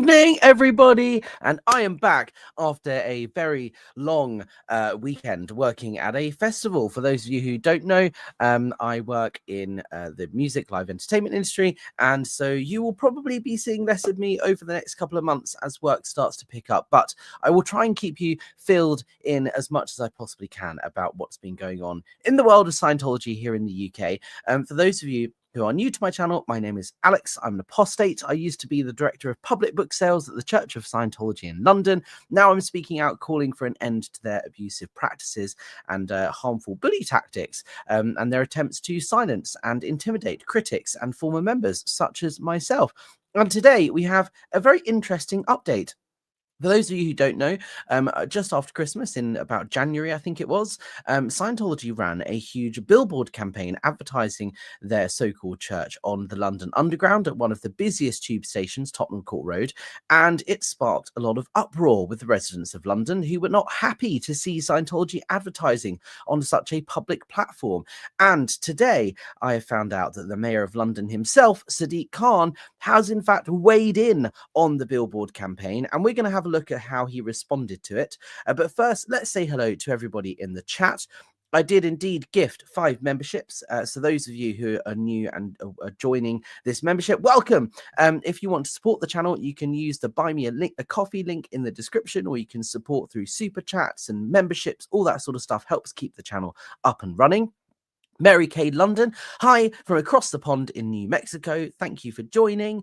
evening, everybody, and I am back after a very long weekend working at a festival. For those of you who don't know, I work in the music live entertainment industry, and so you will probably be seeing less of me over the next couple of months as work starts to pick up, but I will try and keep you filled in as much as I possibly can about what's been going on in the world of Scientology here in the UK. For those of you who are new to my channel, my name is Alex. I'm an apostate. I used to be the director of public book sales at the Church of Scientology in London. Now I'm speaking out, calling for an end to their abusive practices and harmful bully tactics, and their attempts to silence and intimidate critics and former members such as myself. And today we have a very interesting update. For those of you who don't know, just after Christmas, in about January, I think it was, Scientology ran a huge billboard campaign advertising their so-called church on the London Underground at one of the busiest tube stations, Tottenham Court Road, and it sparked a lot of uproar with the residents of London who were not happy to see Scientology advertising on such a public platform. And today, I have found out that the Mayor of London himself, Sadiq Khan, has in fact weighed in on the billboard campaign, and we're going to have a look at how he responded to it. But first, let's say hello to everybody in the chat. I did indeed gift 5 memberships. So those of you who are new and are joining this membership, welcome. If you want to support the channel, you can use the buy me a coffee link in the description, or you can support through super chats and memberships. All that sort of stuff helps keep the channel up and running. Mary Kay London, hi from across the pond in New Mexico. Thank you for joining.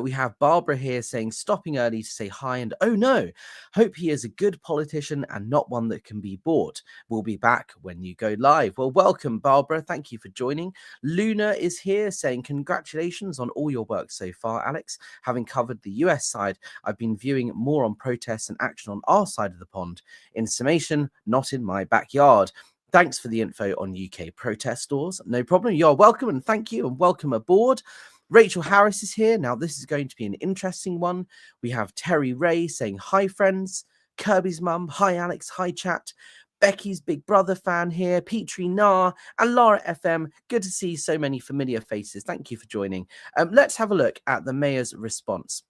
We have Barbara here saying, stopping early to say hi and oh no, hope he is a good politician and not one that can be bought. We'll be back when you go live. Well, welcome, Barbara. Thank you for joining. Luna is here saying, congratulations on all your work so far, Alex. Having covered the US side, I've been viewing more on protests and action on our side of the pond. In summation, not in my backyard. Thanks for the info on UK protest stores. No problem. You're welcome, and thank you, and welcome aboard. Rachel Harris is here. Now, this is going to be an interesting one. We have Terry Ray saying, hi, friends. Kirby's mum, hi, Alex, hi, chat. Becky's Big Brother fan here. Petrie Nar and Lara FM. Good to see so many familiar faces. Thank you for joining. Let's have a look at the mayor's response.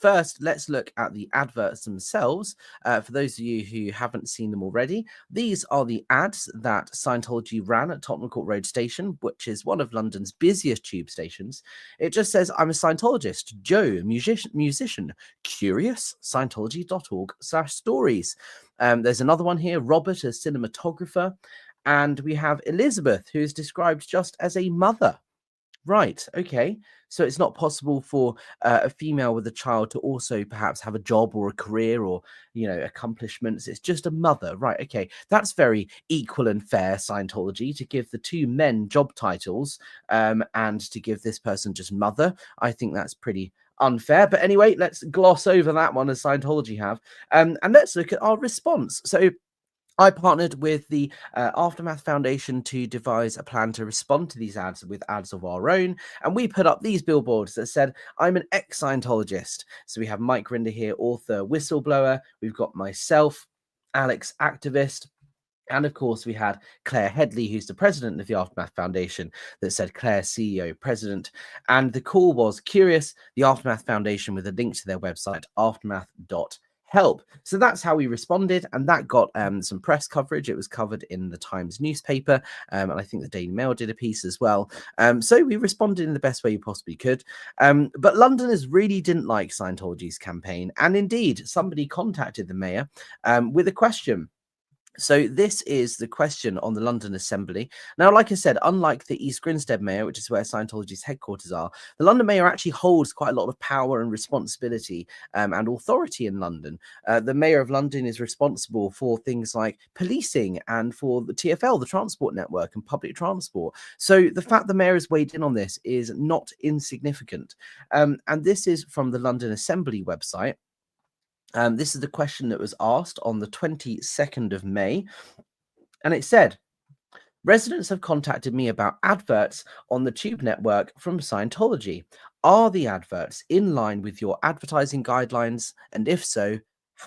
First, let's look at the adverts themselves. For those of you who haven't seen them already, these are the ads that Scientology ran at Tottenham Court Road Station, which is one of London's busiest tube stations. It just says, I'm a Scientologist, Joe, musician, curious, Scientology.org/stories. There's another one here, Robert, a cinematographer, and we have Elizabeth, who is described just as a mother. Right, okay. So it's not possible for a female with a child to also perhaps have a job or a career or, you know, accomplishments. It's just a mother. Right, okay. That's very equal and fair, Scientology, to give the 2 men job titles and to give this person just mother. I think that's pretty unfair. But anyway, let's gloss over that one as Scientology have. And let's look at our response. So I partnered with the Aftermath Foundation to devise a plan to respond to these ads with ads of our own. And we put up these billboards that said, I'm an ex-Scientologist. So we have Mike Rinder here, author, whistleblower. We've got myself, Alex, activist. And of course, we had Claire Headley, who's the president of the Aftermath Foundation, that said Claire, CEO, president. And the call was curious, the Aftermath Foundation, with a link to their website, aftermath.help. So that's how we responded, and that got some press coverage. It was covered in the Times newspaper, and I think the Daily Mail did a piece as well. So we responded in the best way you possibly could. But Londoners really didn't like Scientology's campaign, and indeed, somebody contacted the mayor with a question. So this is the question on the London Assembly. Now, like I said, unlike the East Grinstead Mayor, which is where Scientology's headquarters are, the London Mayor actually holds quite a lot of power and responsibility and authority in London. The Mayor of London is responsible for things like policing and for the TfL, the transport network, and public transport. So the fact the Mayor has weighed in on this is not insignificant. And this is from the London Assembly website. This is the question that was asked on the 22nd of May, and it said, residents have contacted me about adverts on the Tube network from Scientology. Are the adverts in line with your advertising guidelines? And if so,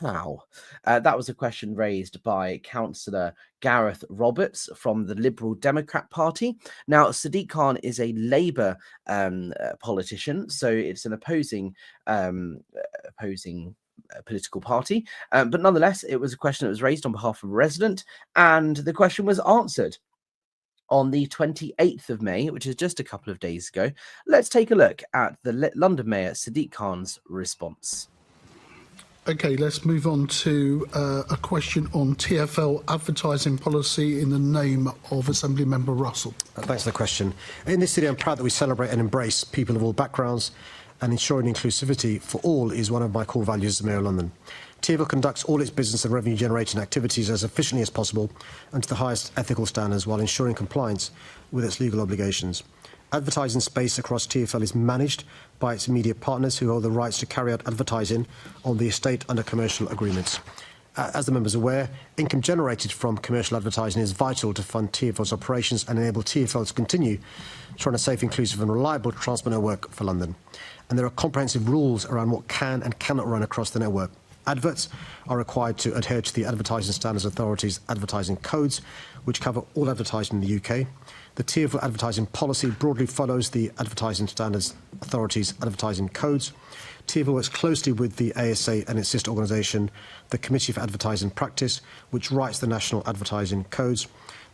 How? That was a question raised by Councillor Gareth Roberts from the Liberal Democrat Party. Now, Sadiq Khan is a Labour politician, so it's an opposing political party. But nonetheless, it was a question that was raised on behalf of a resident, and the question was answered on the 28th of May, which is just a couple of days ago. Let's take a look at the London Mayor Sadiq Khan's response. Okay, let's move on to a question on TfL advertising policy in the name of Assembly Member Russell. Thanks for the question. In this city, I'm proud that we celebrate and embrace people of all backgrounds, and ensuring inclusivity for all is one of my core values as Mayor of London. TfL conducts all its business and revenue generating activities as efficiently as possible and to the highest ethical standards while ensuring compliance with its legal obligations. Advertising space across TfL is managed by its media partners who hold the rights to carry out advertising on the estate under commercial agreements. As the members are aware, income generated from commercial advertising is vital to fund TfL's operations and enable TfL to continue to run a safe, inclusive and reliable transport network for London. And there are comprehensive rules around what can and cannot run across the network. Adverts are required to adhere to the Advertising Standards Authority's advertising codes, which cover all advertising in the UK. The TfL advertising policy broadly follows the Advertising Standards Authority's advertising codes. TfL works closely with the ASA and its sister organisation, the Committee for Advertising Practice, which writes the national advertising codes.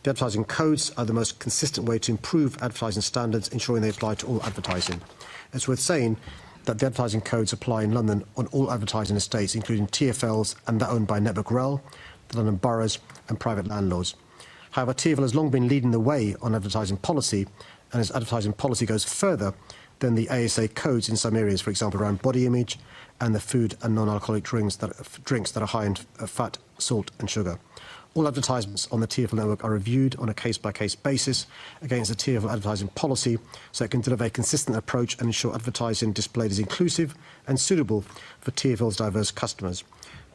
The advertising codes are the most consistent way to improve advertising standards, ensuring they apply to all advertising. It's worth saying that the advertising codes apply in London on all advertising estates, including TfLs and that owned by Network Rail, the London boroughs and private landlords. However, TfL has long been leading the way on advertising policy, and its advertising policy goes further than the ASA codes in some areas, for example, around body image and the food and non-alcoholic drinks that are high in fat, salt and sugar. All advertisements on the TfL network are reviewed on a case-by-case basis against the TfL advertising policy so it can deliver a consistent approach and ensure advertising displayed is inclusive and suitable for TfL's diverse customers.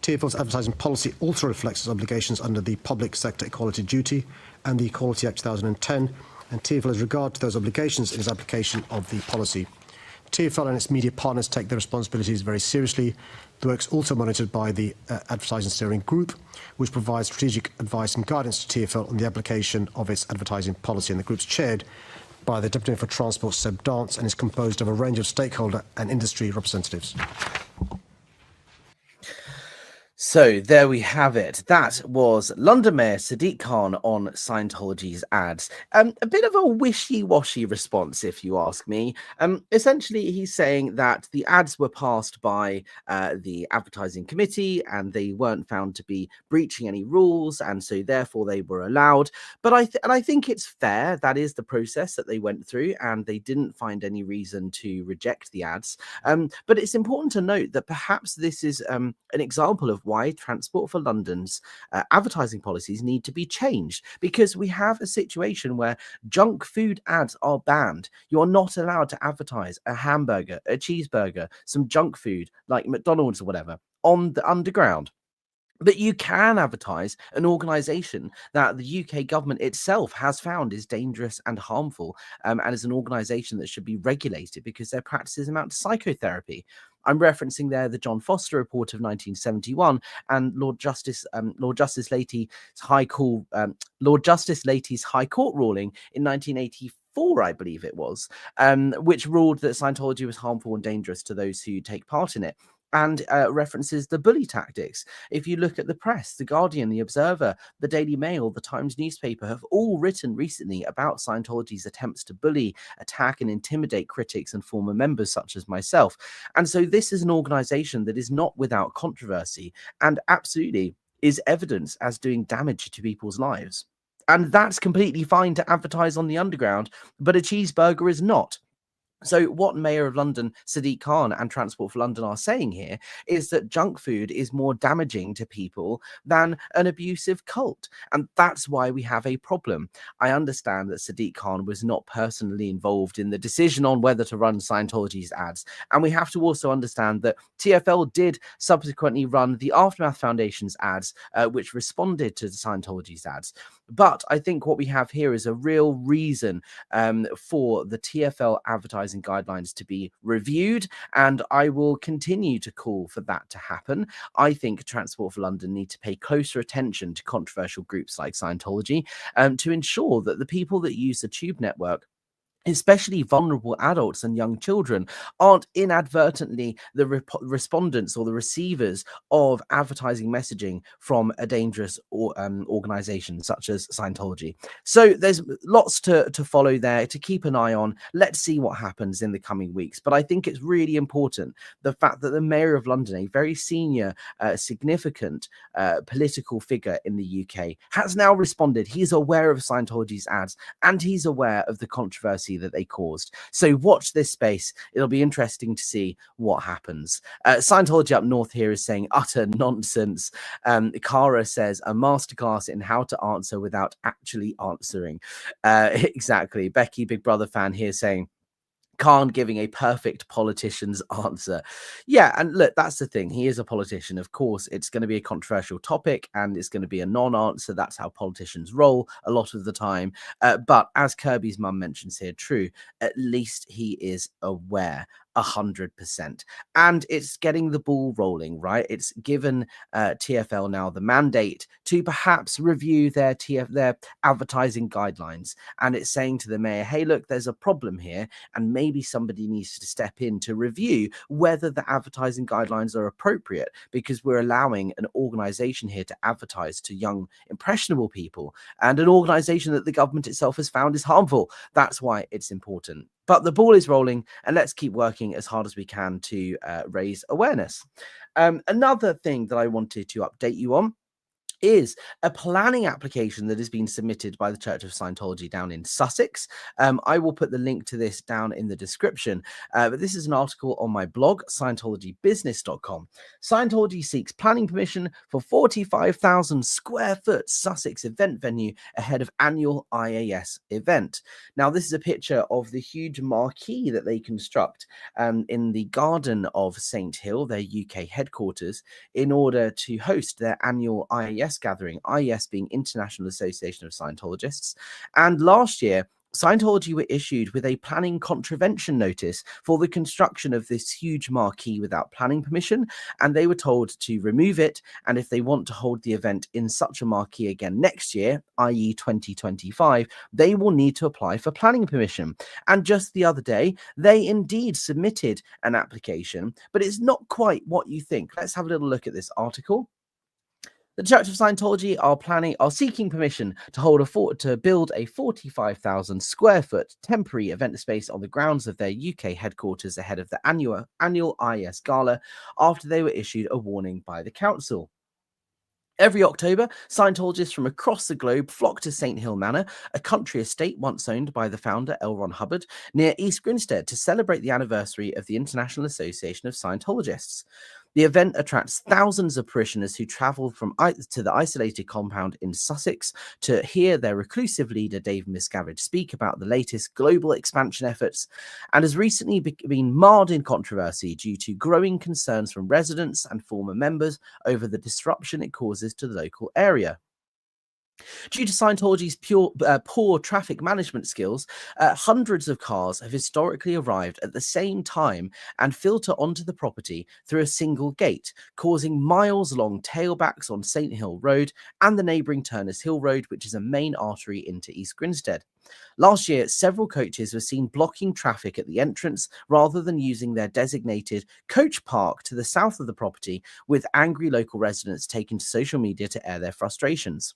TfL's advertising policy also reflects its obligations under the Public Sector Equality Duty and the Equality Act 2010, and TfL has regard to those obligations in its application of the policy. TfL and its media partners take their responsibilities very seriously. The work is also monitored by the Advertising Steering Group, which provides strategic advice and guidance to TfL on the application of its advertising policy. And the group's chaired by the Deputy Minister for Transport, Seb Dance, and is composed of a range of stakeholder and industry representatives. So there we have it. That was London Mayor Sadiq Khan on Scientology's ads. A bit of a wishy-washy response, if you ask me. Essentially, he's saying that the ads were passed by the advertising committee and they weren't found to be breaching any rules, and so therefore they were allowed. But I think it's fair. That is the process that they went through, and they didn't find any reason to reject the ads. But it's important to note that perhaps this is an example of why Transport for London's advertising policies need to be changed, because we have a situation where junk food ads are banned. You're not allowed to advertise a hamburger, a cheeseburger, some junk food like McDonald's or whatever on the underground. But you can advertise an organisation that the UK government itself has found is dangerous and harmful, and is an organisation that should be regulated because their practices amount to psychotherapy. I'm referencing there the John Foster report of 1971 and Lord Justice Leahy's High Court ruling in 1984, I believe it was, which ruled that Scientology was harmful and dangerous to those who take part in it. And references the bully tactics. If you look at the press, The Guardian, The Observer, The Daily Mail, The Times newspaper have all written recently about Scientology's attempts to bully, attack and intimidate critics and former members such as myself. And so this is an organization that is not without controversy and absolutely is evidence as doing damage to people's lives. And that's completely fine to advertise on the underground, but a cheeseburger is not. So what Mayor of London, Sadiq Khan, and Transport for London are saying here is that junk food is more damaging to people than an abusive cult. And that's why we have a problem. I understand that Sadiq Khan was not personally involved in the decision on whether to run Scientology's ads. And we have to also understand that TfL did subsequently run the Aftermath Foundation's ads, which responded to the Scientology's ads. But I think what we have here is a real reason for the TfL advertising advertising guidelines to be reviewed, and I will continue to call for that to happen. I think Transport for London need to pay closer attention to controversial groups like Scientology to ensure that the people that use the tube network, especially vulnerable adults and young children, aren't inadvertently the respondents or the receivers of advertising messaging from a dangerous organization such as Scientology. So there's lots to follow there, to keep an eye on. Let's see what happens in the coming weeks. But I think it's really important, the fact that the Mayor of London, a very senior, significant political figure in the UK, has now responded. He's aware of Scientology's ads, and he's aware of the controversy that they caused. So watch this space. It'll be interesting to see what happens. Scientology up north here is saying utter nonsense. Cara says a masterclass in how to answer without actually answering. Exactly. Becky, Big Brother fan here, saying Khan giving a perfect politician's answer. Yeah, and look, that's the thing. He is a politician. Of course, it's going to be a controversial topic and it's going to be a non-answer. That's how politicians roll a lot of the time. But as Kirby's mum mentions here, true, at least he is aware. 100%. And it's getting the ball rolling, right? It's given TfL now the mandate to perhaps review their advertising guidelines. And it's saying to the mayor, hey, look, there's a problem here. And maybe somebody needs to step in to review whether the advertising guidelines are appropriate, because we're allowing an organization here to advertise to young, impressionable people, and an organization that the government itself has found is harmful. That's why it's important. But the ball is rolling, and let's keep working as hard as we can to raise awareness. Another thing that I wanted to update you on is a planning application that has been submitted by the Church of Scientology down in Sussex. I will put the link to this down in the description, but this is an article on my blog, ScientologyBusiness.com. Scientology seeks planning permission for 45,000 square foot Sussex event venue ahead of annual IAS event. Now, this is a picture of the huge marquee that they construct in the garden of St Hill, their UK headquarters, in order to host their annual IAS gathering, IAS being International Association of Scientologists. And last year, Scientology were issued with a planning contravention notice for the construction of this huge marquee without planning permission, and they were told to remove it, and if they want to hold the event in such a marquee again next year, i.e. 2025, they will need to apply for planning permission. And just the other day, they indeed submitted an application, but it's not quite what you think. Let's have a little look at this article. The Church of Scientology are seeking permission to build a 45,000 square foot temporary event space on the grounds of their UK headquarters ahead of the annual IS Gala, after they were issued a warning by the council. Every October, Scientologists from across the globe flock to St Hill Manor, a country estate once owned by the founder L. Ron Hubbard, near East Grinstead, to celebrate the anniversary of the International Association of Scientologists. The event attracts thousands of parishioners who travel to the isolated compound in Sussex to hear their reclusive leader Dave Miscavige speak about the latest global expansion efforts, and has recently been marred in controversy due to growing concerns from residents and former members over the disruption it causes to the local area. Due to Scientology's poor traffic management skills, hundreds of cars have historically arrived at the same time and filter onto the property through a single gate, causing miles-long tailbacks on St Hill Road and the neighbouring Turners Hill Road, which is a main artery into East Grinstead. Last year, several coaches were seen blocking traffic at the entrance rather than using their designated coach park to the south of the property, with angry local residents taking to social media to air their frustrations.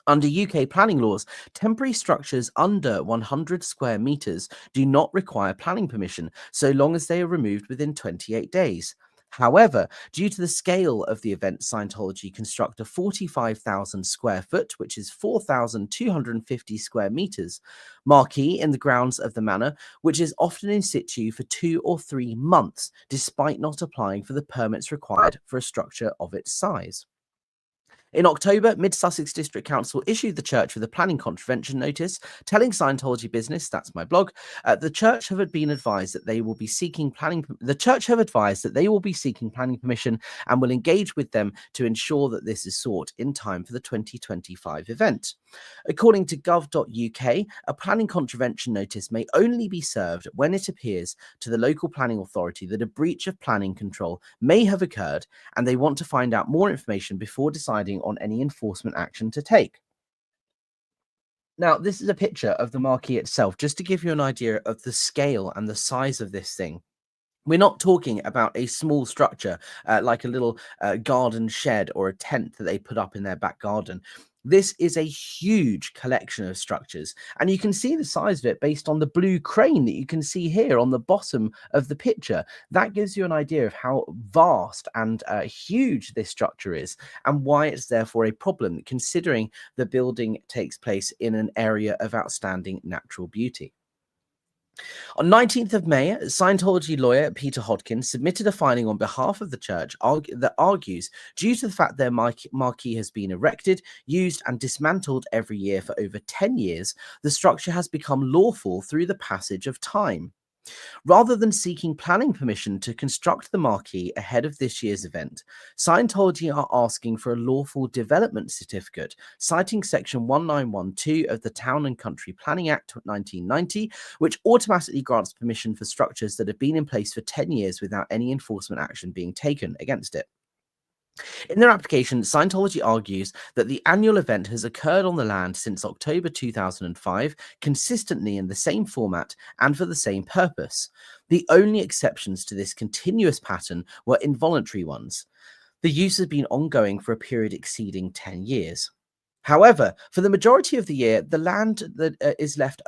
Under UK planning laws, temporary structures under 100 square metres do not require planning permission, so long as they are removed within 28 days. However, due to the scale of the event, Scientology construct a 45,000 square foot, which is 4,250 square metres, marquee in the grounds of the manor, which is often in situ for 2 or 3 months, despite not applying for the permits required for a structure of its size. In October, Mid Sussex District Council issued the church with a planning contravention notice, telling Scientology Business, that's my blog, the church have been advised that they will be seeking planning. The church have advised that they will be seeking planning permission and will engage with them to ensure that this is sought in time for the 2025 event. According to gov.uk, a planning contravention notice may only be served when it appears to the local planning authority that a breach of planning control may have occurred and they want to find out more information before deciding on any enforcement action to take. Now, this is a picture of the marquee itself, just to give you an idea of the scale and the size of this thing. We're not talking about a small structure like a little garden shed or a tent that they put up in their back garden. This is a huge collection of structures, and you can see the size of it based on the blue crane that you can see here on the bottom of the picture. That gives you an idea of how vast and huge this structure is, and why it's therefore a problem, considering the building takes place in an area of outstanding natural beauty. On 19th of May, Scientology lawyer Peter Hodkin submitted a filing on behalf of the church that argues, due to the fact their marquee has been erected, used and dismantled every year for over 10 years, the structure has become lawful through the passage of time. Rather than seeking planning permission to construct the marquee ahead of this year's event, Scientology are asking for a lawful development certificate, citing Section 1912 of the Town and Country Planning Act 1990, which automatically grants permission for structures that have been in place for 10 years without any enforcement action being taken against it. In their application, Scientology argues that the annual event has occurred on the land since October 2005, consistently in the same format and for the same purpose. The only exceptions to this continuous pattern were involuntary ones. The use has been ongoing for a period exceeding 10 years. However, for the majority of the year, the land that is left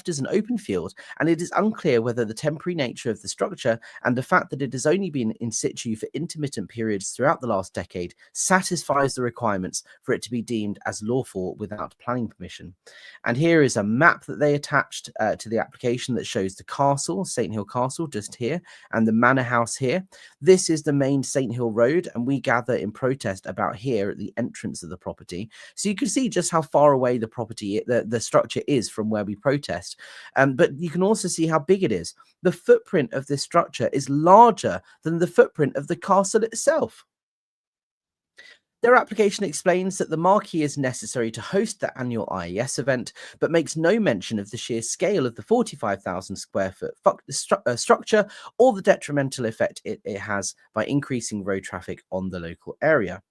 as an open field, and it is unclear whether the temporary nature of the structure and the fact that it has only been in situ for intermittent periods throughout the last decade satisfies the requirements for it to be deemed as lawful without planning permission. And here is a map that they attached to the application that shows the castle, St Hill Castle, just here, and the manor house here. This is the main St Hill Road, and we gather in protest about here at the entrance of the property. So you can see just how far away the property, the structure is from where we protest. But you can also see how big it is. The footprint of this structure is larger than the footprint of the castle itself. Their application explains that the marquee is necessary to host the annual IAS event, but makes no mention of the sheer scale of the 45,000 square foot structure or the detrimental effect it has by increasing road traffic on the local area.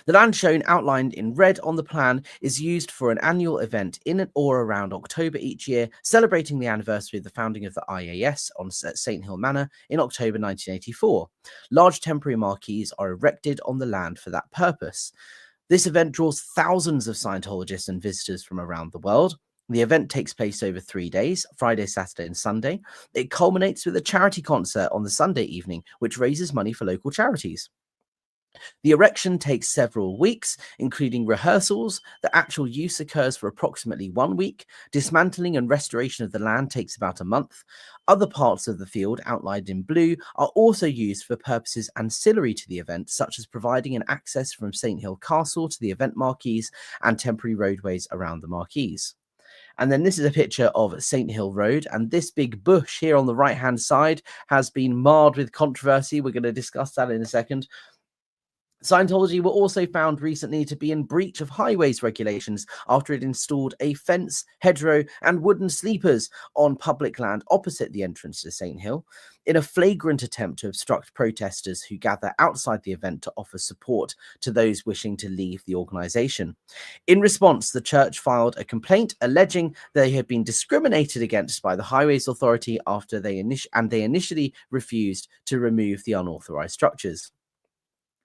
The land shown outlined in red on the plan is used for an annual event in or around October each year, celebrating the anniversary of the founding of the IAS on St Hill Manor in October 1984. Large temporary marquees are erected on the land for that purpose. This event draws thousands of Scientologists and visitors from around the world. The event takes place over 3 days, Friday, Saturday, and Sunday. It culminates with a charity concert on the Sunday evening, which raises money for local charities. The erection takes several weeks, including rehearsals. The actual use occurs for approximately 1 week. Dismantling and restoration of the land takes about a month. Other parts of the field, outlined in blue, are also used for purposes ancillary to the event, such as providing an access from St Hill Castle to the event marquees and temporary roadways around the marquees. And then this is a picture of St Hill Road, and this big bush here on the right-hand side has been marred with controversy. We're going to discuss that in a second. Scientology were also found recently to be in breach of highways regulations after it installed a fence, hedgerow, and wooden sleepers on public land opposite the entrance to St Hill, in a flagrant attempt to obstruct protesters who gather outside the event to offer support to those wishing to leave the organisation. In response, the church filed a complaint alleging they had been discriminated against by the Highways Authority after they initially refused to remove the unauthorised structures.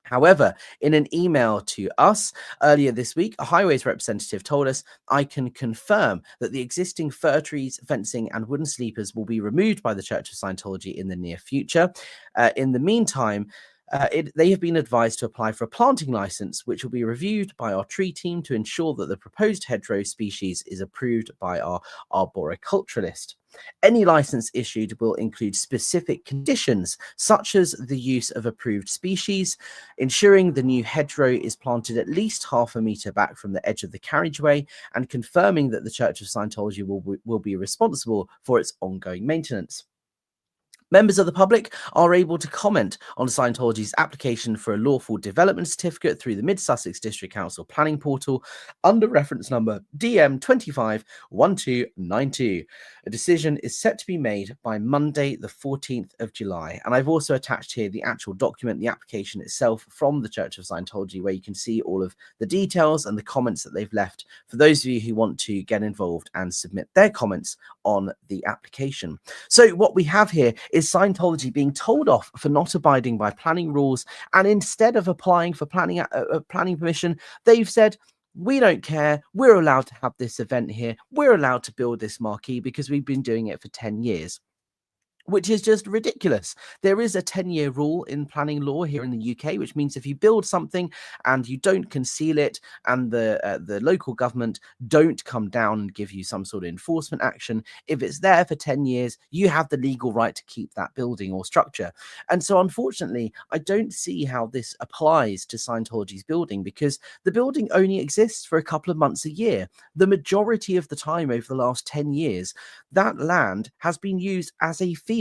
However, in an email to us earlier this week, a highways representative told us, "I can confirm that the existing fir trees, fencing and wooden sleepers will be removed by the Church of Scientology in the near future. In the meantime, they have been advised to apply for a planting license, which will be reviewed by our tree team to ensure that the proposed hedgerow species is approved by our arboriculturalist." Any license issued will include specific conditions, such as the use of approved species, ensuring the new hedgerow is planted at least half a metre back from the edge of the carriageway, and confirming that the Church of Scientology will be responsible for its ongoing maintenance. Members of the public are able to comment on Scientology's application for a lawful development certificate through the Mid-Sussex District Council planning portal under reference number DM251292. A decision is set to be made by Monday, the 14th of July. And I've also attached here the actual document, the application itself from the Church of Scientology, where you can see all of the details and the comments that they've left for those of you who want to get involved and submit their comments on the application. So what we have here is Scientology being told off for not abiding by planning rules, and instead of applying for planning permission, they've said, we don't care, we're allowed to have this event here, we're allowed to build this marquee because we've been doing it for 10 years. Which is just ridiculous. There is a 10-year rule in planning law here in the UK, which means if you build something and you don't conceal it, and the local government don't come down and give you some sort of enforcement action, if it's there for 10 years, you have the legal right to keep that building or structure. And so, unfortunately, I don't see how this applies to Scientology's building, because the building only exists for a couple of months a year. The majority of the time over the last 10 years, that land has been used as a field.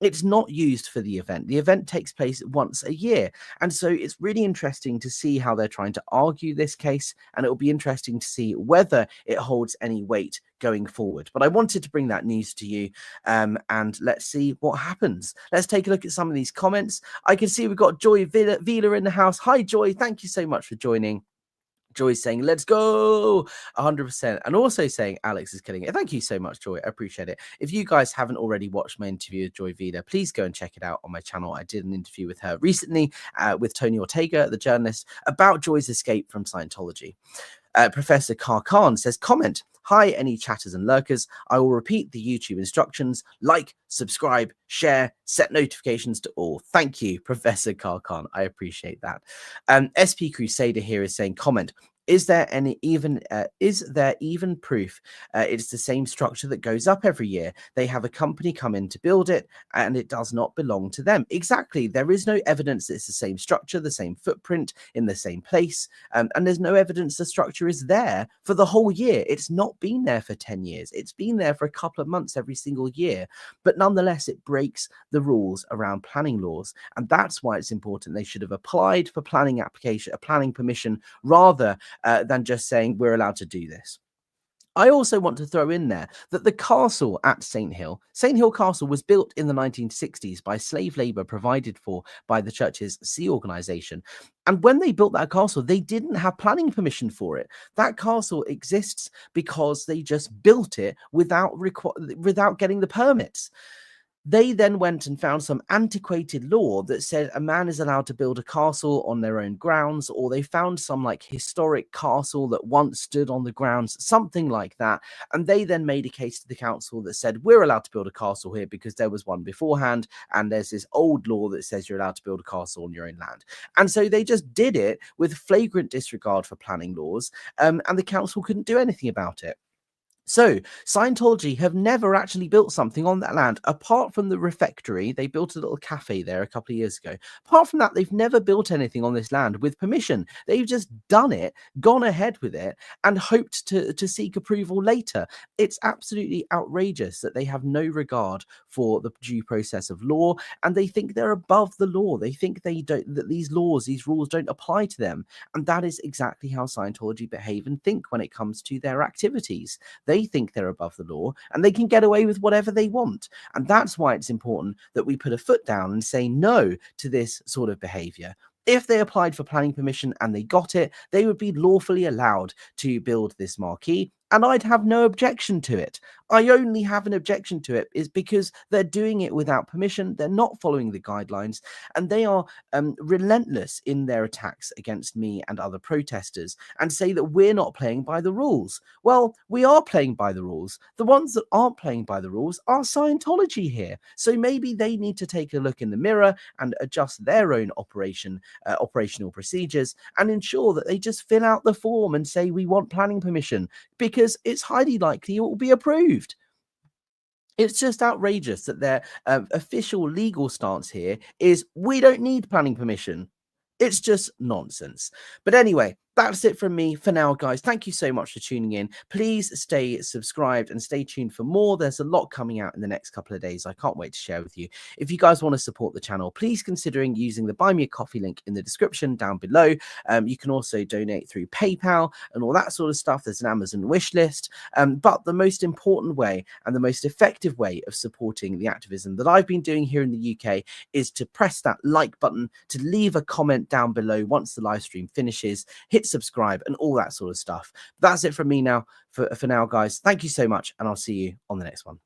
It's not used for the event. The event takes place once a year. And so it's really interesting to see how they're trying to argue this case. And it will be interesting to see whether it holds any weight going forward. But I wanted to bring that news to you, and let's see what happens. Let's take a look at some of these comments. I can see we've got Joy Vila in the house. Hi, Joy. Thank you so much for joining. Joy's saying, let's go, 100%. And also saying, Alex is killing it. Thank you so much, Joy. I appreciate it. If you guys haven't already watched my interview with Joy Vida, please go and check it out on my channel. I did an interview with her recently with Tony Ortega, the journalist, about Joy's escape from Scientology. Professor Khan says, comment, hi, any chatters and lurkers. I will repeat the YouTube instructions. Like, subscribe, share, set notifications to all. Thank you, Professor Khan. I appreciate that. SP Crusader here is saying, comment, is there even proof it's the same structure that goes up every year? They have a company come in to build it and it does not belong to them. Exactly. There is no evidence that it's the same structure, the same footprint in the same place. And there's no evidence the structure is there for the whole year. It's not been there for 10 years. It's been there for a couple of months every single year. But nonetheless, it breaks the rules around planning laws. And that's why it's important. They should have applied for planning permission rather than just saying we're allowed to do this. I also want to throw in there that the castle at St Hill Castle was built in the 1960s by slave labour provided for by the church's sea organisation. And when they built that castle, they didn't have planning permission for it. That castle exists because they just built it without getting the permits. They then went and found some antiquated law that said a man is allowed to build a castle on their own grounds, or they found some like historic castle that once stood on the grounds, something like that. And they then made a case to the council that said, we're allowed to build a castle here because there was one beforehand. And there's this old law that says you're allowed to build a castle on your own land. And so they just did it with flagrant disregard for planning laws. And the council couldn't do anything about it. So Scientology have never actually built something on that land, apart from the refectory. They built a little cafe there a couple of years ago. Apart from that, they've never built anything on this land with permission. They've just done it, gone ahead with it, and hoped to seek approval later. It's absolutely outrageous that they have no regard for the due process of law, and they think they're above the law. They think that these rules don't apply to them. And that is exactly how Scientology behave and think when it comes to their activities. They think they're above the law and they can get away with whatever they want. And that's why it's important that we put a foot down and say no to this sort of behavior. If they applied for planning permission and they got it, they would be lawfully allowed to build this marquee. And I'd have no objection to it. I only have an objection to it is because they're doing it without permission. They're not following the guidelines, and they are relentless in their attacks against me and other protesters and say that we're not playing by the rules. Well, we are playing by the rules. The ones that aren't playing by the rules are Scientology here. So maybe they need to take a look in the mirror and adjust their own operational procedures and ensure that they just fill out the form and say we want planning permission, because it's highly likely it will be approved. It's just outrageous that their official legal stance here is we don't need planning permission. It's just nonsense. But anyway, that's it from me for now, guys. Thank you so much for tuning in. Please stay subscribed and stay tuned for more. There's a lot coming out in the next couple of days. I can't wait to share with you. If you guys want to support the channel, please considering using the Buy Me a Coffee link in the description down below. You can also donate through PayPal and all that sort of stuff. There's an Amazon wish list. But the most important way and the most effective way of supporting the activism that I've been doing here in the UK is to press that like button, to leave a comment down below once the live stream finishes, hit subscribe and all that sort of stuff. That's it from me now for now, guys. Thank you so much, and I'll see you on the next one.